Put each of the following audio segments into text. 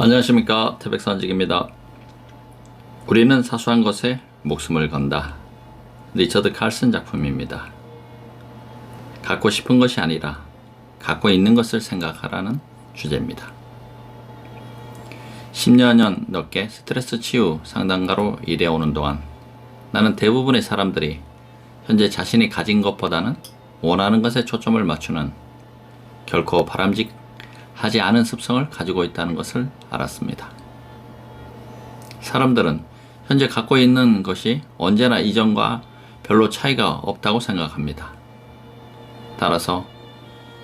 안녕하십니까, 태백산직입니다. 우리는 사소한 것에 목숨을 건다. 리처드 칼슨 작품입니다. 갖고 싶은 것이 아니라 갖고 있는 것을 생각하라는 주제입니다. 10여 년 넘게 스트레스 치유 상담가로 일해오는 동안 나는 대부분의 사람들이 현재 자신이 가진 것보다는 원하는 것에 초점을 맞추는 결코 바람직하지 않은 습성을 가지고 있다는 것을 알았습니다. 사람들은 현재 갖고 있는 것이 언제나 이전과 별로 차이가 없다고 생각합니다. 따라서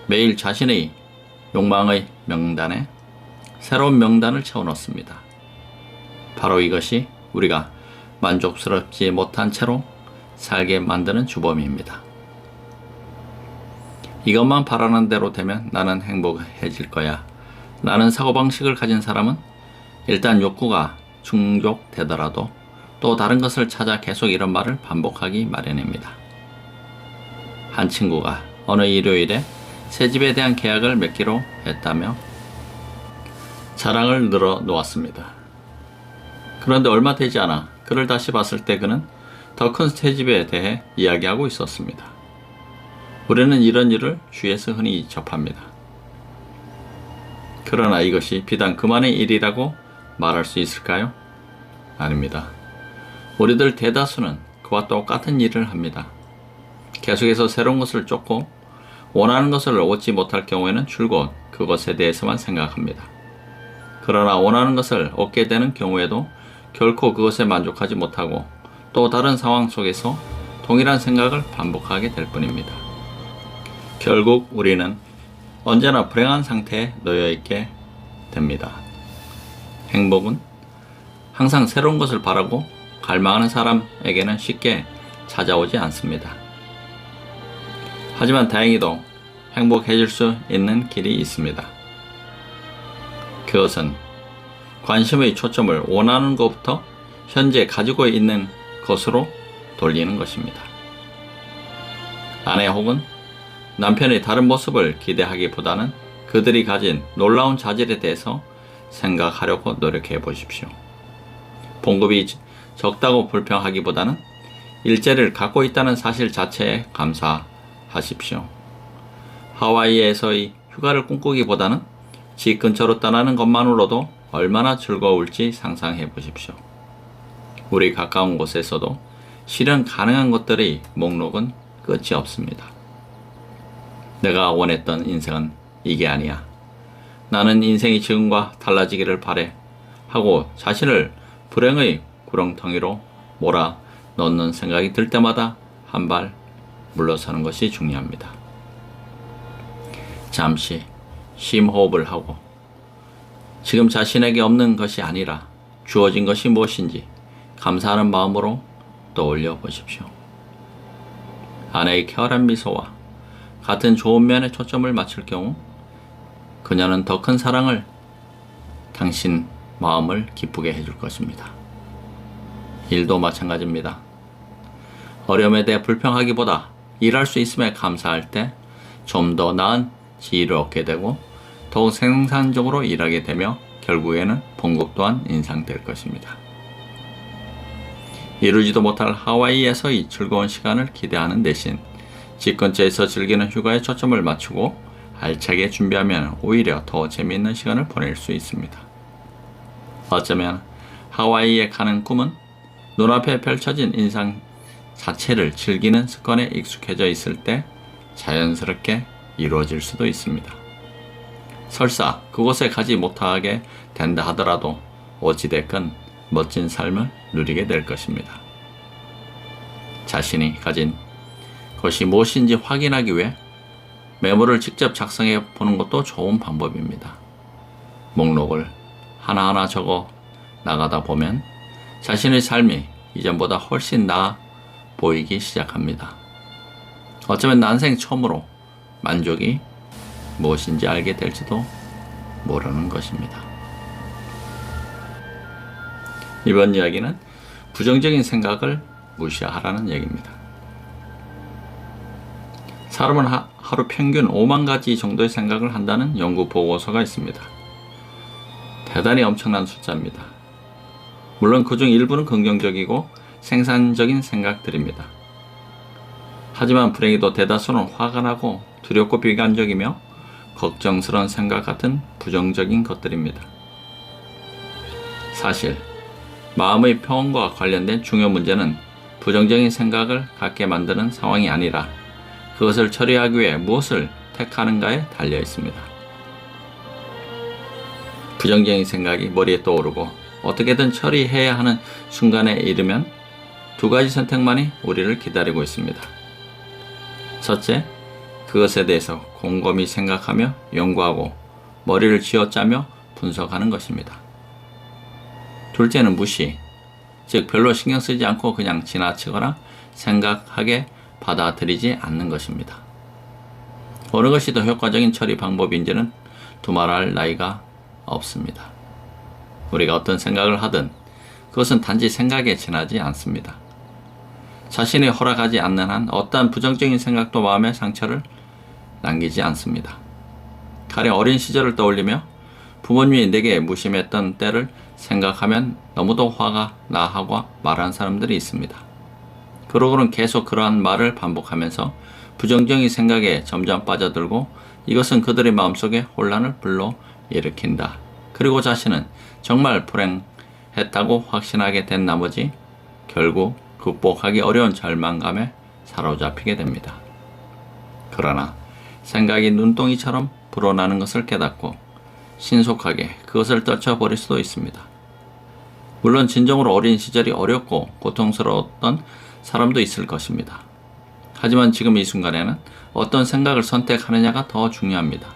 매일 자신의 욕망의 명단에 새로운 명단을 채워넣습니다. 바로 이것이 우리가 만족스럽지 못한 채로 살게 만드는 주범입니다. 이것만 바라는 대로 되면 나는 행복해질 거야 라는 사고방식을 가진 사람은 일단 욕구가 충족되더라도 또 다른 것을 찾아 계속 이런 말을 반복하기 마련입니다. 한 친구가 어느 일요일에 새 집에 대한 계약을 맺기로 했다며 자랑을 늘어 놓았습니다. 그런데 얼마 되지 않아 그를 다시 봤을 때 그는 더 큰 새 집에 대해 이야기하고 있었습니다. 우리는 이런 일을 주위에서 흔히 접합니다. 그러나 이것이 비단 그만의 일이라고 말할 수 있을까요? 아닙니다. 우리들 대다수는 그와 똑같은 일을 합니다. 계속해서 새로운 것을 쫓고 원하는 것을 얻지 못할 경우에는 줄곧 그것에 대해서만 생각합니다. 그러나 원하는 것을 얻게 되는 경우에도 결코 그것에 만족하지 못하고 또 다른 상황 속에서 동일한 생각을 반복하게 될 뿐입니다. 결국 우리는 언제나 불행한 상태에 놓여 있게 됩니다. 행복은 항상 새로운 것을 바라고 갈망하는 사람에게는 쉽게 찾아오지 않습니다. 하지만 다행히도 행복해질 수 있는 길이 있습니다. 그것은 관심의 초점을 원하는 것부터 현재 가지고 있는 것으로 돌리는 것입니다. 아내 혹은 남편의 다른 모습을 기대하기보다는 그들이 가진 놀라운 자질에 대해서 생각하려고 노력해 보십시오. 봉급이 적다고 불평하기보다는 일자리를 갖고 있다는 사실 자체에 감사하십시오. 하와이에서의 휴가를 꿈꾸기보다는 집 근처로 떠나는 것만으로도 얼마나 즐거울지 상상해 보십시오. 우리 가까운 곳에서도 실현 가능한 것들의 목록은 끝이 없습니다. 내가 원했던 인생은 이게 아니야. 나는 인생이 지금과 달라지기를 바래 하고 자신을 불행의 구렁텅이로 몰아 넣는 생각이 들 때마다 한 발 물러서는 것이 중요합니다. 잠시 심호흡을 하고 지금 자신에게 없는 것이 아니라 주어진 것이 무엇인지 감사하는 마음으로 떠올려 보십시오. 아내의 쾌활한 미소와 같은 좋은 면에 초점을 맞출 경우 그녀는 더 큰 사랑을 당신 마음을 기쁘게 해줄 것입니다. 일도 마찬가지입니다. 어려움에 대해 불평하기보다 일할 수 있음에 감사할 때 좀 더 나은 지위를 얻게 되고 더욱 생산적으로 일하게 되며 결국에는 봉급 또한 인상될 것입니다. 이루지도 못할 하와이에서의 즐거운 시간을 기대하는 대신 집 근처에서 즐기는 휴가에 초점을 맞추고 알차게 준비하면 오히려 더 재미있는 시간을 보낼 수 있습니다. 어쩌면 하와이에 가는 꿈은 눈앞에 펼쳐진 인상 자체를 즐기는 습관에 익숙해져 있을 때 자연스럽게 이루어질 수도 있습니다. 설사 그곳에 가지 못하게 된다 하더라도 어찌됐건 멋진 삶을 누리게 될 것입니다. 자신이 가진 것이 무엇인지 확인하기 위해 메모를 직접 작성해 보는 것도 좋은 방법입니다. 목록을 하나하나 적어 나가다 보면 자신의 삶이 이전보다 훨씬 나아 보이기 시작합니다. 어쩌면 난생 처음으로 만족이 무엇인지 알게 될지도 모르는 것입니다. 이번 이야기는 부정적인 생각을 무시하라는 얘기입니다. 사람은 하루 평균 5만 가지 정도의 생각을 한다는 연구 보고서가 있습니다. 대단히 엄청난 숫자입니다. 물론 그중 일부는 긍정적이고 생산적인 생각들입니다. 하지만 불행히도 대다수는 화가 나고 두렵고 비관적이며 걱정스러운 생각 같은 부정적인 것들입니다. 사실 마음의 평온과 관련된 중요 문제는 부정적인 생각을 갖게 만드는 상황이 아니라 그것을 처리하기 위해 무엇을 택하는가에 달려 있습니다. 부정적인 생각이 머리에 떠오르고 어떻게든 처리해야 하는 순간에 이르면 두 가지 선택만이 우리를 기다리고 있습니다. 첫째, 그것에 대해서 곰곰이 생각하며 연구하고 머리를 쥐어짜며 분석하는 것입니다. 둘째는 무시, 즉 별로 신경 쓰지 않고 그냥 지나치거나 생각하게 받아들이지 않는 것입니다. 어느 것이 더 효과적인 처리 방법인지는 두말할 나위가 없습니다. 우리가 어떤 생각을 하든 그것은 단지 생각에 지나지 않습니다. 자신이 허락하지 않는 한 어떠한 부정적인 생각도 마음의 상처를 남기지 않습니다. 가령 어린 시절을 떠올리며 부모님이 내게 무심했던 때를 생각하면 너무도 화가 나 하고 말하는 사람들이 있습니다. 그러고는 계속 그러한 말을 반복하면서 부정적인 생각에 점점 빠져들고 이것은 그들의 마음속에 혼란을 불러일으킨다. 그리고 자신은 정말 불행했다고 확신하게 된 나머지 결국 극복하기 어려운 절망감에 사로잡히게 됩니다. 그러나 생각이 눈덩이처럼 불어나는 것을 깨닫고 신속하게 그것을 떨쳐버릴 수도 있습니다. 물론 진정으로 어린 시절이 어렵고 고통스러웠던 사람도 있을 것입니다. 하지만 지금 이 순간에는 어떤 생각을 선택하느냐가 더 중요합니다.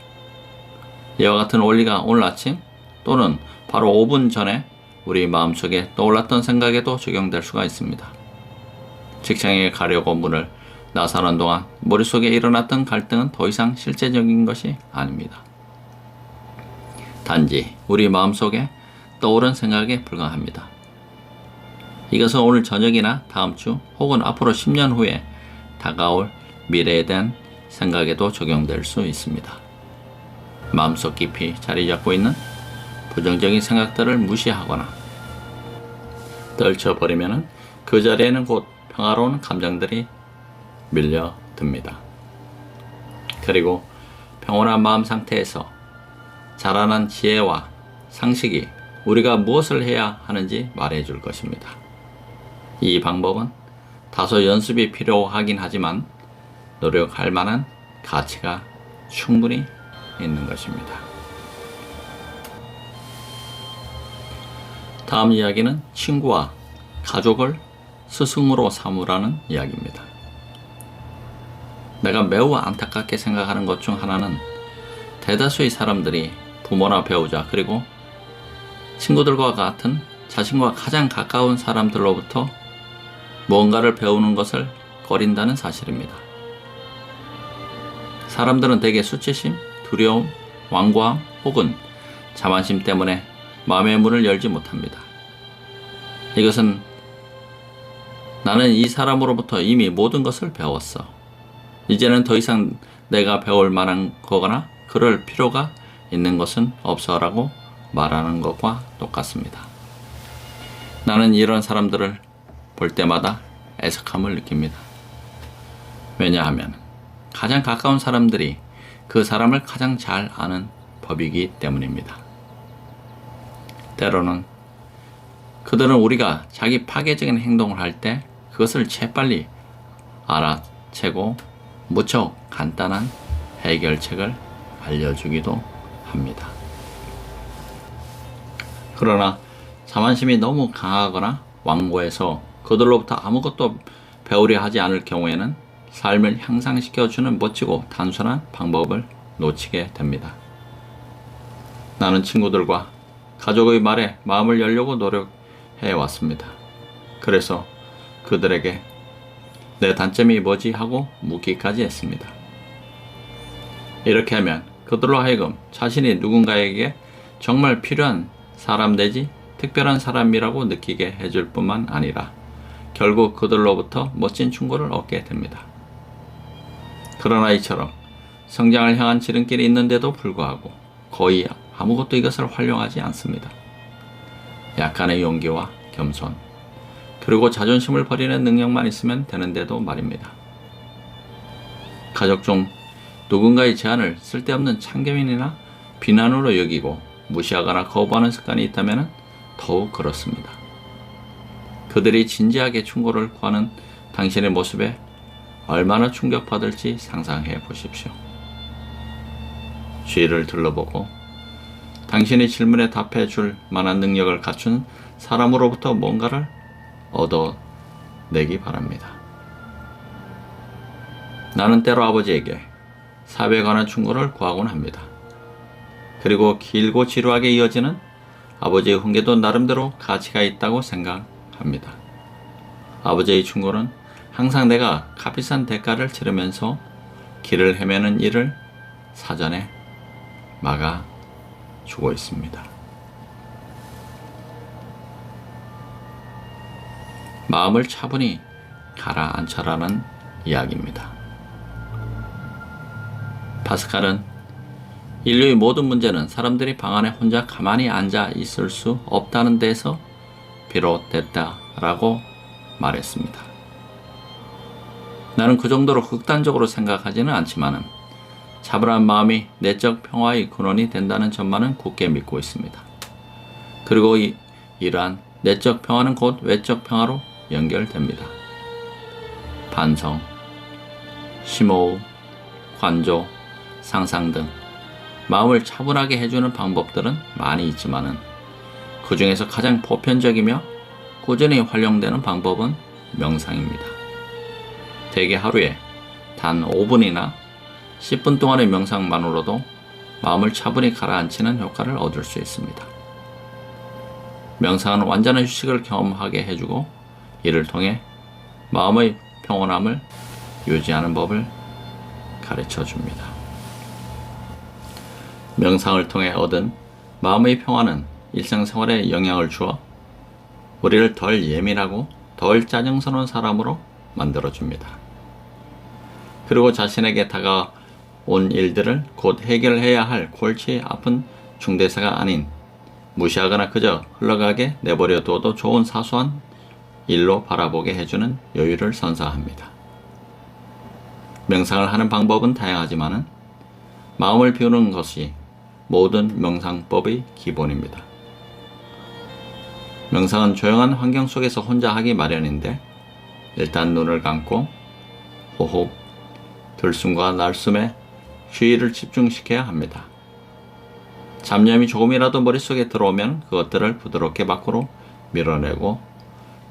이와 같은 원리가 오늘 아침 또는 바로 5분 전에 우리 마음속에 떠올랐던 생각에도 적용될 수가 있습니다. 직장에 가려고 문을 나서는 동안 머릿속에 일어났던 갈등은 더 이상 실제적인 것이 아닙니다. 단지 우리 마음속에 떠오른 생각에 불과합니다. 이것은 오늘 저녁이나 다음 주 혹은 앞으로 10년 후에 다가올 미래에 대한 생각에도 적용될 수 있습니다. 마음속 깊이 자리 잡고 있는 부정적인 생각들을 무시하거나 떨쳐버리면 그 자리에는 곧 평화로운 감정들이 밀려듭니다. 그리고 평온한 마음 상태에서 자라난 지혜와 상식이 우리가 무엇을 해야 하는지 말해줄 것입니다. 이 방법은 다소 연습이 필요하긴 하지만 노력할 만한 가치가 충분히 있는 것입니다. 다음 이야기는 친구와 가족을 스승으로 삼으라는 이야기입니다. 내가 매우 안타깝게 생각하는 것 중 하나는 대다수의 사람들이 부모나 배우자 그리고 친구들과 같은 자신과 가장 가까운 사람들로부터 무언가를 배우는 것을 꺼린다는 사실입니다. 사람들은 대개 수치심, 두려움, 완고함 혹은 자만심 때문에 마음의 문을 열지 못합니다. 이것은 나는 이 사람으로부터 이미 모든 것을 배웠어. 이제는 더 이상 내가 배울 만한 거거나 그럴 필요가 있는 것은 없어라고 말하는 것과 똑같습니다. 나는 이런 사람들을 볼 때마다 애석함을 느낍니다. 왜냐하면 가장 가까운 사람들이 그 사람을 가장 잘 아는 법이기 때문입니다. 때로는 그들은 우리가 자기 파괴적인 행동을 할 때 그것을 재빨리 알아채고 무척 간단한 해결책을 알려주기도 합니다. 그러나 자만심이 너무 강하거나 완고해서 그들로부터 아무것도 배우려 하지 않을 경우에는 삶을 향상시켜주는 멋지고 단순한 방법을 놓치게 됩니다. 나는 친구들과 가족의 말에 마음을 열려고 노력해 왔습니다. 그래서 그들에게 내 단점이 뭐지 하고 묻기까지 했습니다. 이렇게 하면 그들로 하여금 자신이 누군가에게 정말 필요한 사람 내지 특별한 사람이라고 느끼게 해줄 뿐만 아니라 결국 그들로부터 멋진 충고를 얻게 됩니다. 그러나 이처럼 성장을 향한 지름길이 있는데도 불구하고 거의 아무것도 이것을 활용하지 않습니다. 약간의 용기와 겸손, 그리고 자존심을 버리는 능력만 있으면 되는데도 말입니다. 가족 중 누군가의 제안을 쓸데없는 참견이나 비난으로 여기고 무시하거나 거부하는 습관이 있다면 더욱 그렇습니다. 그들이 진지하게 충고를 구하는 당신의 모습에 얼마나 충격받을지 상상해 보십시오. 주위를 둘러보고 당신의 질문에 답해 줄 만한 능력을 갖춘 사람으로부터 뭔가를 얻어내기 바랍니다. 나는 때로 아버지에게 사회에 관한 충고를 구하곤 합니다. 그리고 길고 지루하게 이어지는 아버지의 훈계도 나름대로 가치가 있다고 생각합니다. 아버지의 충고는 항상 내가 값비싼 대가를 치르면서 길을 헤매는 일을 사전에 막아주고 있습니다. 마음을 차분히 가라앉혀라는 이야기입니다. 파스칼은 인류의 모든 문제는 사람들이 방 안에 혼자 가만히 앉아 있을 수 없다는 데서 비롯됐다라고 말했습니다. 나는 그 정도로 극단적으로 생각하지는 않지만은 차분한 마음이 내적 평화의 근원이 된다는 점만은 굳게 믿고 있습니다. 그리고 이러한 내적 평화는 곧 외적 평화로 연결됩니다. 반성, 심호흡, 관조, 상상 등 마음을 차분하게 해주는 방법들은 많이 있지만은 그 중에서 가장 보편적이며 꾸준히 활용되는 방법은 명상입니다. 대개 하루에 단 5분이나 10분 동안의 명상만으로도 마음을 차분히 가라앉히는 효과를 얻을 수 있습니다. 명상은 완전한 휴식을 경험하게 해주고 이를 통해 마음의 평온함을 유지하는 법을 가르쳐 줍니다. 명상을 통해 얻은 마음의 평화는 일상생활에 영향을 주어 우리를 덜 예민하고 덜 짜증스러운 사람으로 만들어줍니다. 그리고 자신에게 다가온 일들을 곧 해결해야 할 골치 아픈 중대사가 아닌 무시하거나 그저 흘러가게 내버려 두어도 좋은 사소한 일로 바라보게 해주는 여유를 선사합니다. 명상을 하는 방법은 다양하지만 마음을 비우는 것이 모든 명상법의 기본입니다. 명상은 조용한 환경 속에서 혼자 하기 마련인데 일단 눈을 감고 호흡, 들숨과 날숨에 주의를 집중시켜야 합니다. 잡념이 조금이라도 머릿속에 들어오면 그것들을 부드럽게 밖으로 밀어내고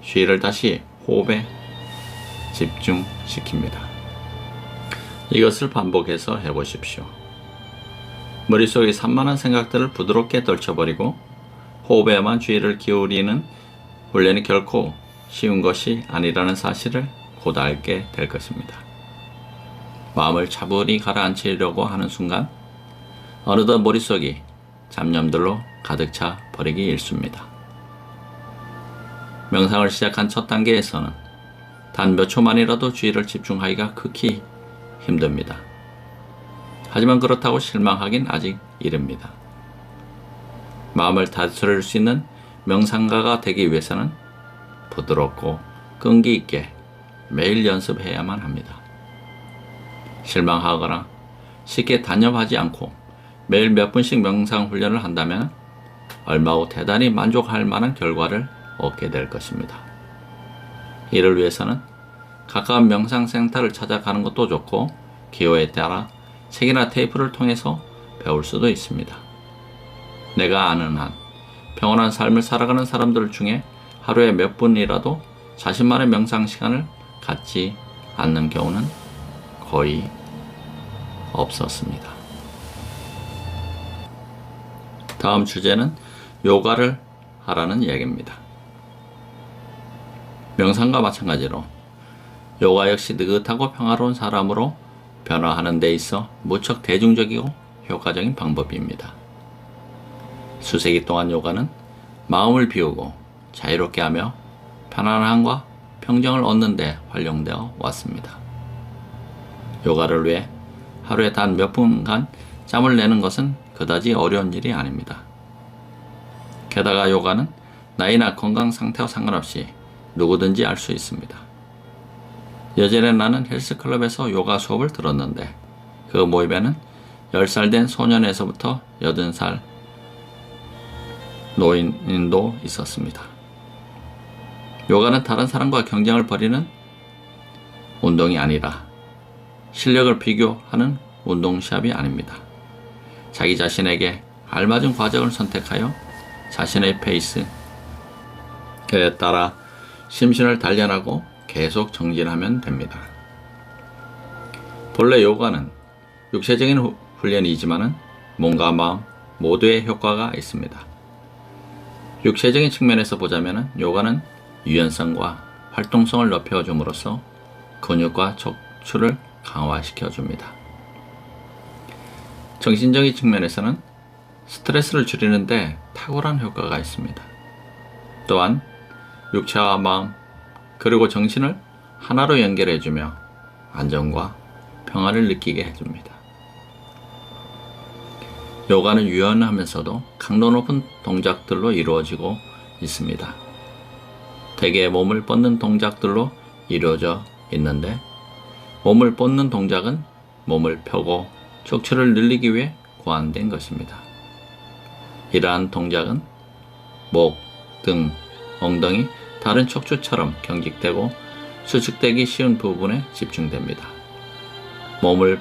주의를 다시 호흡에 집중시킵니다. 이것을 반복해서 해보십시오. 머릿속의 산만한 생각들을 부드럽게 떨쳐버리고 호흡에만 주의를 기울이는 훈련이 결코 쉬운 것이 아니라는 사실을 곧 알게 될 것입니다. 마음을 차분히 가라앉히려고 하는 순간 어느덧 머릿속이 잡념들로 가득 차 버리기 일쑤입니다. 명상을 시작한 첫 단계에서는 단 몇 초만이라도 주의를 집중하기가 극히 힘듭니다. 하지만 그렇다고 실망하긴 아직 이릅니다. 마음을 다스릴 수 있는 명상가가 되기 위해서는 부드럽고 끈기 있게 매일 연습해야만 합니다. 실망하거나 쉽게 단념하지 않고 매일 몇 분씩 명상 훈련을 한다면 얼마 후 대단히 만족할 만한 결과를 얻게 될 것입니다. 이를 위해서는 가까운 명상센터를 찾아가는 것도 좋고 기호에 따라 책이나 테이프를 통해서 배울 수도 있습니다. 내가 아는 한 평온한 삶을 살아가는 사람들 중에 하루에 몇 분이라도 자신만의 명상 시간을 갖지 않는 경우는 거의 없었습니다. 다음 주제는 요가를 하라는 이야기입니다. 명상과 마찬가지로 요가 역시 느긋하고 평화로운 사람으로 변화하는 데 있어 무척 대중적이고 효과적인 방법입니다. 수세기 동안 요가는 마음을 비우고 자유롭게 하며 편안함과 평정을 얻는 데 활용되어 왔습니다. 요가를 위해 하루에 단 몇 분간 짬을 내는 것은 그다지 어려운 일이 아닙니다. 게다가 요가는 나이나 건강 상태와 상관없이 누구든지 할 수 있습니다. 예전에 나는 헬스클럽에서 요가 수업을 들었는데 그 모임에는 10살 된 소년에서부터 80살 노인도 있었습니다. 요가는 다른 사람과 경쟁을 벌이는 운동이 아니라 실력을 비교하는 운동 시합이 아닙니다. 자기 자신에게 알맞은 과정을 선택하여 자신의 페이스에 따라 심신을 단련하고 계속 정진하면 됩니다. 본래 요가는 육체적인 훈련이지만은 몸과 마음 모두의 효과가 있습니다. 육체적인 측면에서 보자면은 요가는 유연성과 활동성을 높여줌으로써 근육과 척추를 강화시켜 줍니다. 정신적인 측면에서는 스트레스를 줄이는데 탁월한 효과가 있습니다. 또한 육체와 마음 그리고 정신을 하나로 연결해주며 안정과 평화를 느끼게 해줍니다. 요가는 유연하면서도 강도 높은 동작들로 이루어지고 있습니다. 대개 몸을 뻗는 동작들로 이루어져 있는데 몸을 뻗는 동작은 몸을 펴고 척추를 늘리기 위해 고안된 것입니다. 이러한 동작은 목, 등, 엉덩이, 다른 척추처럼 경직되고 수축되기 쉬운 부분에 집중됩니다. 몸을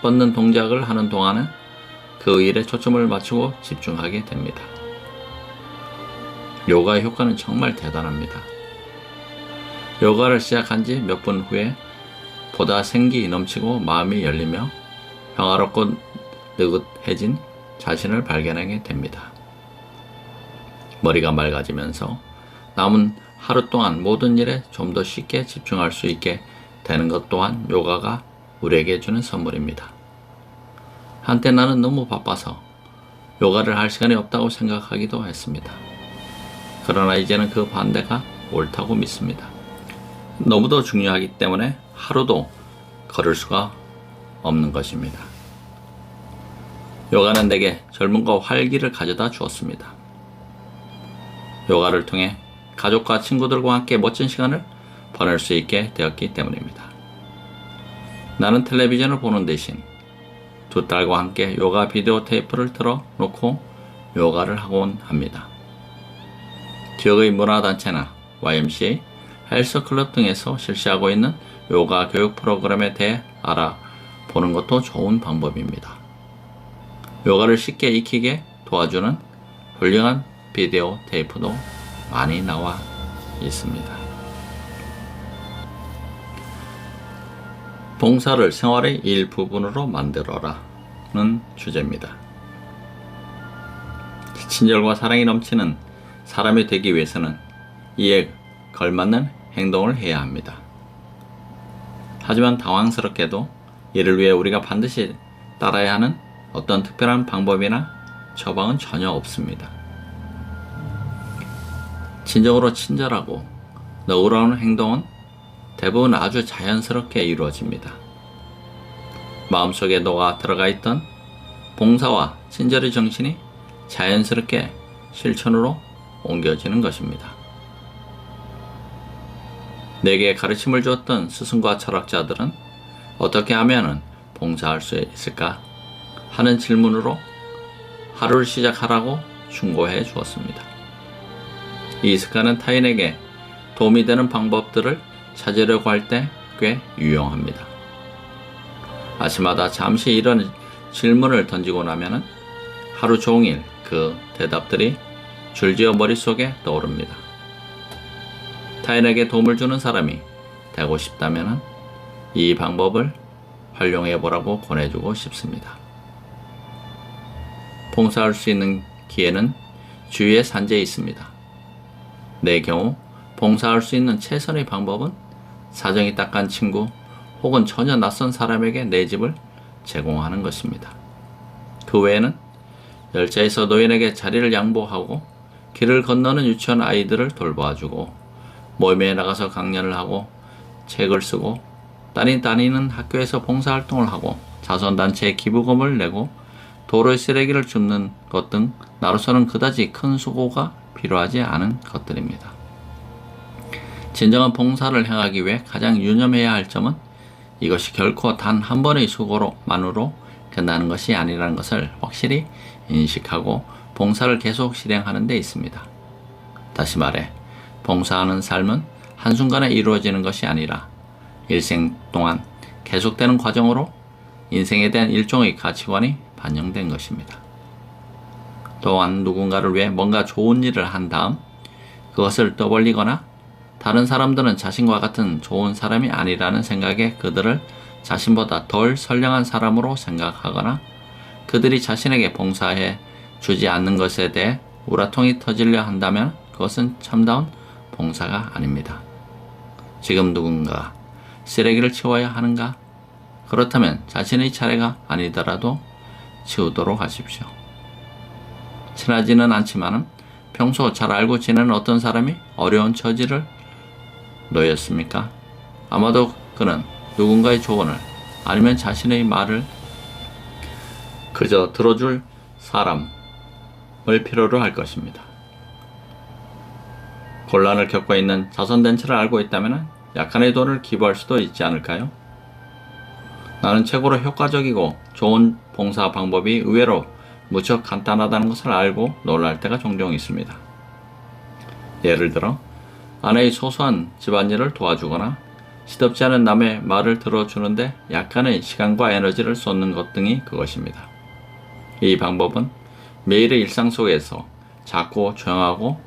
뻗는 동작을 하는 동안은 그 일에 초점을 맞추고 집중하게 됩니다. 요가의 효과는 정말 대단합니다. 요가를 시작한 지 몇 분 후에 보다 생기 넘치고 마음이 열리며 평화롭고 느긋해진 자신을 발견하게 됩니다. 머리가 맑아지면서 남은 하루 동안 모든 일에 좀 더 쉽게 집중할 수 있게 되는 것 또한 요가가 우리에게 주는 선물입니다. 한때 나는 너무 바빠서 요가를 할 시간이 없다고 생각하기도 했습니다. 그러나 이제는 그 반대가 옳다고 믿습니다. 너무도 중요하기 때문에 하루도 걸을 수가 없는 것입니다. 요가는 내게 젊음과 활기를 가져다 주었습니다. 요가를 통해 가족과 친구들과 함께 멋진 시간을 보낼 수 있게 되었기 때문입니다. 나는 텔레비전을 보는 대신 두 딸과 함께 요가 비디오 테이프를 틀어놓고 요가를 하곤 합니다. 지역의 문화단체나 YMCA, 헬스클럽 등에서 실시하고 있는 요가 교육 프로그램에 대해 알아보는 것도 좋은 방법입니다. 요가를 쉽게 익히게 도와주는 훌륭한 비디오 테이프도 많이 나와 있습니다. 봉사를 생활의 일부분으로 만들어라는 주제입니다. 친절과 사랑이 넘치는 사람이 되기 위해서는 이에 걸맞는 행동을 해야 합니다. 하지만 당황스럽게도 이를 위해 우리가 반드시 따라야 하는 어떤 특별한 방법이나 처방은 전혀 없습니다. 진정으로 친절하고 너그러운 행동은 대부분 아주 자연스럽게 이루어집니다. 마음속에 녹아 들어가 있던 봉사와 친절의 정신이 자연스럽게 실천으로 옮겨지는 것입니다. 내게 가르침을 주었던 스승과 철학자들은 어떻게 하면 봉사할 수 있을까 하는 질문으로 하루를 시작하라고 충고해 주었습니다. 이 습관은 타인에게 도움이 되는 방법들을 찾으려고 할 때 꽤 유용합니다. 아침마다 잠시 이런 질문을 던지고 나면은 하루 종일 그 대답들이 줄지어 머릿속에 떠오릅니다. 타인에게 도움을 주는 사람이 되고 싶다면 이 방법을 활용해 보라고 권해주고 싶습니다. 봉사할 수 있는 기회는 주위에 산재해 있습니다. 내 경우 봉사할 수 있는 최선의 방법은 사정이 딱한 친구 혹은 전혀 낯선 사람에게 내 집을 제공하는 것입니다. 그 외에는 열차에서 노인에게 자리를 양보하고 길을 건너는 유치원 아이들을 돌봐주고 모임에 나가서 강연을 하고 책을 쓰고 딸이 다니는 학교에서 봉사활동을 하고 자선단체에 기부금을 내고 도로에 쓰레기를 줍는 것 등 나로서는 그다지 큰 수고가 필요하지 않은 것들입니다. 진정한 봉사를 행하기 위해 가장 유념해야 할 점은 이것이 결코 단 한 번의 수고로만으로 끝나는 것이 아니라는 것을 확실히 인식하고 봉사를 계속 실행하는 데 있습니다. 다시 말해 봉사하는 삶은 한순간에 이루어지는 것이 아니라 일생 동안 계속되는 과정으로 인생에 대한 일종의 가치관이 반영된 것입니다. 또한 누군가를 위해 뭔가 좋은 일을 한 다음 그것을 떠벌리거나 다른 사람들은 자신과 같은 좋은 사람이 아니라는 생각에 그들을 자신보다 덜 선량한 사람으로 생각하거나 그들이 자신에게 봉사해 주지 않는 것에 대해 우라통이 터지려 한다면 그것은 참다운 봉사가 아닙니다. 지금 누군가 쓰레기를 치워야 하는가? 그렇다면 자신의 차례가 아니더라도 치우도록 하십시오. 친하지는 않지만 평소 잘 알고 지내는 어떤 사람이 어려운 처지를 놓였습니까? 아마도 그는 누군가의 조언을 아니면 자신의 말을 그저 들어줄 사람을 필요로 할 것입니다. 곤란을 겪고 있는 자선단체를 알고 있다면 약간의 돈을 기부할 수도 있지 않을까요? 나는 최고로 효과적이고 좋은 봉사 방법이 의외로 무척 간단하다는 것을 알고 놀랄 때가 종종 있습니다. 예를 들어 아내의 소소한 집안일을 도와주거나 시덥지 않은 남의 말을 들어주는데 약간의 시간과 에너지를 쏟는 것 등이 그것입니다. 이 방법은 매일의 일상 속에서 작고 조용하고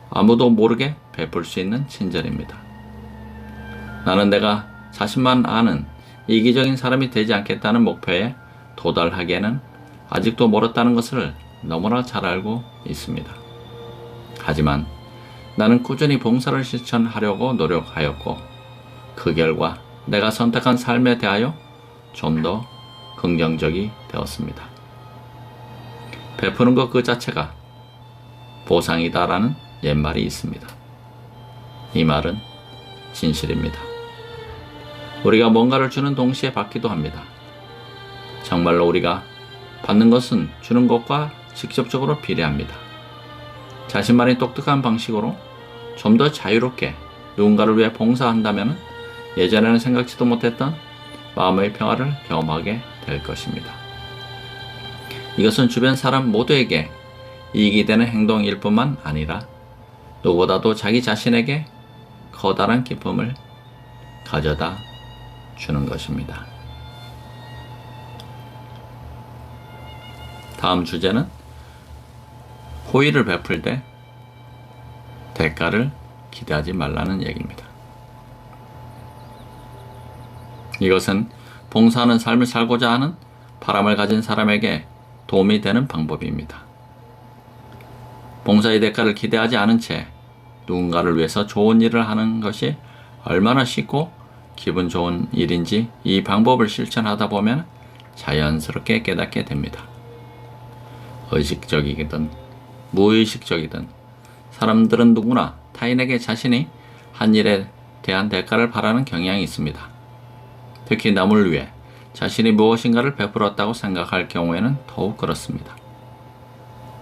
아무도 모르게 베풀 수 있는 친절입니다. 나는 내가 자신만 아는 이기적인 사람이 되지 않겠다는 목표에 도달하기에는 아직도 멀었다는 것을 너무나 잘 알고 있습니다. 하지만 나는 꾸준히 봉사를 실천하려고 노력하였고 그 결과 내가 선택한 삶에 대하여 좀 더 긍정적이 되었습니다. 베푸는 것 그 자체가 보상이다라는 옛말이 있습니다. 이 말은 진실입니다. 우리가 뭔가를 주는 동시에 받기도 합니다. 정말로 우리가 받는 것은 주는 것과 직접적으로 비례합니다. 자신만의 독특한 방식으로 좀 더 자유롭게 누군가를 위해 봉사한다면 예전에는 생각지도 못했던 마음의 평화를 경험하게 될 것입니다. 이것은 주변 사람 모두에게 이익이 되는 행동일 뿐만 아니라 누구보다도 자기 자신에게 커다란 기쁨을 가져다 주는 것입니다. 다음 주제는 호의를 베풀 때 대가를 기대하지 말라는 얘기입니다. 이것은 봉사하는 삶을 살고자 하는 바람을 가진 사람에게 도움이 되는 방법입니다. 봉사의 대가를 기대하지 않은 채 누군가를 위해서 좋은 일을 하는 것이 얼마나 쉽고 기분 좋은 일인지 이 방법을 실천하다 보면 자연스럽게 깨닫게 됩니다. 의식적이든 무의식적이든 사람들은 누구나 타인에게 자신이 한 일에 대한 대가를 바라는 경향이 있습니다. 특히 남을 위해 자신이 무엇인가를 베풀었다고 생각할 경우에는 더욱 그렇습니다.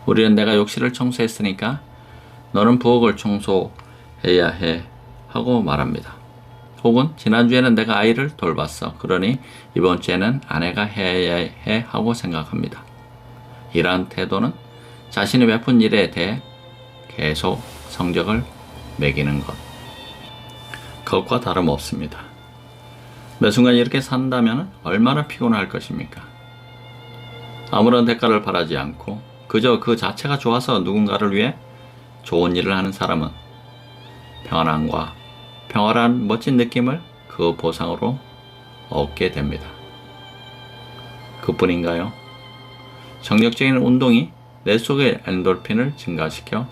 우리는 내가 욕실을 청소했으니까 너는 부엌을 청소해야 해 하고 말합니다. 혹은 지난주에는 내가 아이를 돌봤어. 그러니 이번 주에는 아내가 해야 해 하고 생각합니다. 이러한 태도는 자신이 베푼 일에 대해 계속 성적을 매기는 것과 다름없습니다. 매 순간 이렇게 산다면 얼마나 피곤할 것입니까? 아무런 대가를 바라지 않고 그저 그 자체가 좋아서 누군가를 위해 좋은 일을 하는 사람은 평안함과 평화란 멋진 느낌을 그 보상으로 얻게 됩니다. 그뿐인가요? 정력적인 운동이 뇌 속의 엔돌핀을 증가시켜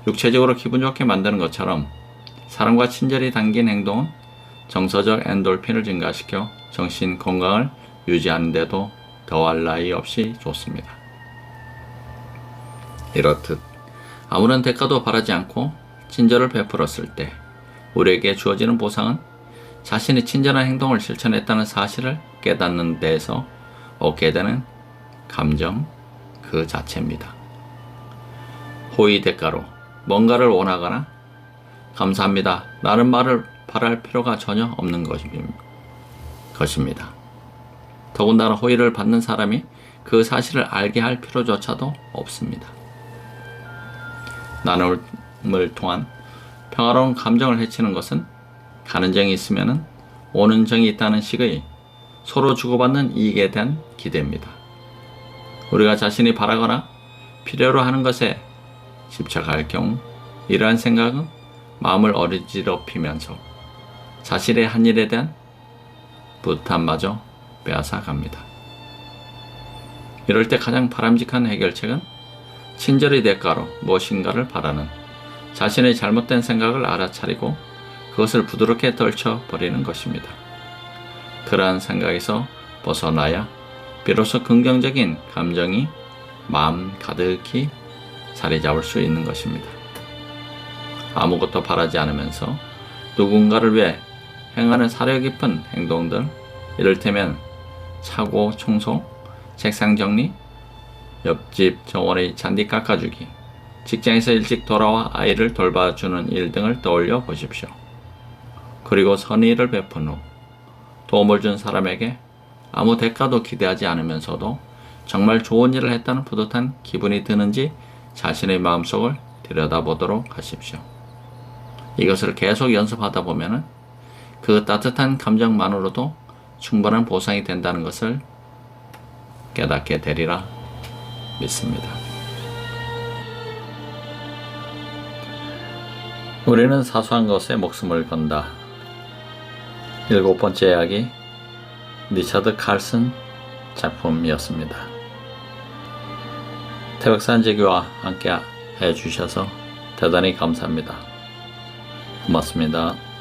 육체적으로 기분 좋게 만드는 것처럼 사람과 친절히 담긴 행동은 정서적 엔돌핀을 증가시켜 정신 건강을 유지하는 데도 더할 나위 없이 좋습니다. 이렇듯 아무런 대가도 바라지 않고 친절을 베풀었을 때 우리에게 주어지는 보상은 자신이 친절한 행동을 실천했다는 사실을 깨닫는 데에서 얻게 되는 감정, 그 자체입니다. 호의 대가로 뭔가를 원하거나 감사합니다 라는 말을 바랄 필요가 전혀 없는 것입니다. 더군다나 호의를 받는 사람이 그 사실을 알게 할 필요조차도 없습니다. 나눔을 통한 평화로운 감정을 해치는 것은 가는 정이 있으면 오는 정이 있다는 식의 서로 주고받는 이익에 대한 기대입니다. 우리가 자신이 바라거나 필요로 하는 것에 집착할 경우 이러한 생각은 마음을 어지럽히면서 자신의 한 일에 대한 뿌듯함마저 빼앗아 갑니다. 이럴 때 가장 바람직한 해결책은 친절의 대가로 무엇인가를 바라는 자신의 잘못된 생각을 알아차리고 그것을 부드럽게 떨쳐버리는 것입니다. 그러한 생각에서 벗어나야 비로소 긍정적인 감정이 마음 가득히 자리 잡을 수 있는 것입니다. 아무것도 바라지 않으면서 누군가를 위해 행하는 사려 깊은 행동들, 이를테면 차고 청소, 책상 정리, 옆집 정원의 잔디 깎아주기, 직장에서 일찍 돌아와 아이를 돌봐주는 일 등을 떠올려 보십시오. 그리고 선의를 베푼 후 도움을 준 사람에게 아무 대가도 기대하지 않으면서도 정말 좋은 일을 했다는 뿌듯한 기분이 드는지 자신의 마음속을 들여다보도록 하십시오. 이것을 계속 연습하다 보면 그 따뜻한 감정만으로도 충분한 보상이 된다는 것을 깨닫게 되리라 믿습니다. 우리는 사소한 것에 목숨을 건다. 7번째 이야기, 리처드 칼슨 작품이었습니다. 태백산지교와 함께 해주셔서 대단히 감사합니다. 고맙습니다.